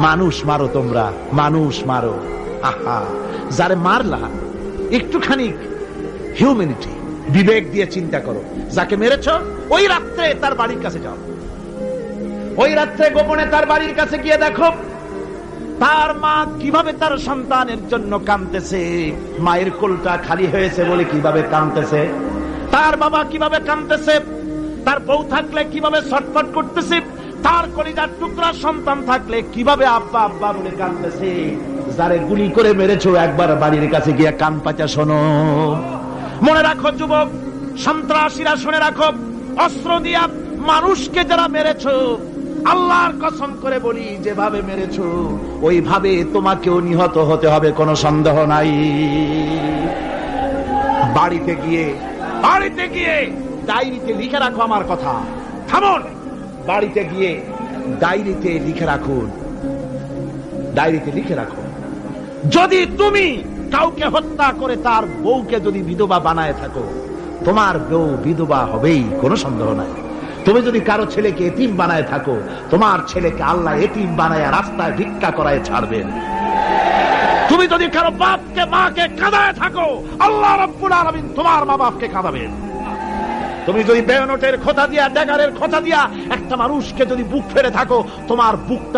মানুষ মারো, তোমরা মানুষ মারো। আহা, যারে মারলা একটুখানি হিউম্যানিটি, বিবেক দিয়ে চিন্তা করো। যাকে মেরেছ ওই রাত্রে তার বাড়ির কাছে যাও, ওই রাত্রে গোপনে তার বাড়ির কাছে গিয়ে দেখো তার মা কিভাবে তার সন্তানের জন্য কাঁদতেছে, মায়ের কোলটা খালি হয়েছে বলে কিভাবে কাঁদতেছে, তার বাবা কিভাবে কাঁদতেছে, তার বউ থাকলে কিভাবে ছটফট করতেছে, তার কলিজার টুকরা সন্তান থাকলে কিভাবে আব্বা আব্বা বলে কাঁদতেছে। যারে গুলি করে মেরেছো একবার বাড়ির কাছে গিয়ে কান পাচা শোনো। মনে রাখো যুবক, সন্ত্রাসীরা শুনে রাখো, অস্ত্র দিয়া মানুষকে যারা মেরেছো, আল্লাহর কসম করে বলি যেভাবে মেরেছো ওইভাবে তোমাকেও নিহত হতে হবে, কোনো সন্দেহ নাই। বাড়িতে গিয়ে ডায়েরিতে লিখে রাখো আমার কথা। থামুন, বাড়িতে গিয়ে ডায়েরিতে লিখে রাখুন, ডায়েরিতে লিখে রাখো, যদি তুমি কাউকে হত্যা করে তার বউকে যদি বিধবা বানায় থাকো, তোমার বউ বিধবা হবেই, কোনো সন্দেহ নাই। তুমি যদি কারো ছেলেকে এতিম বানায় থাকো, তোমার ছেলেকে আল্লাহ এতিম বানায় রাস্তায় ভিক্ষা করায় ছাড়বেন। তুমি যদি কারো বাপকে মাকে কাঁদায় থাকো, আল্লাহ রাব্বুল আলামিন তোমার মা বাপকে কাঁদাবেন। তুমি যদি বেয়নটের খোঁচা দিয়া, ড্যাগারের খোঁচা দিয়া একটা মানুষকে যদি বুক ফেরে থাকো, তোমার বুকটা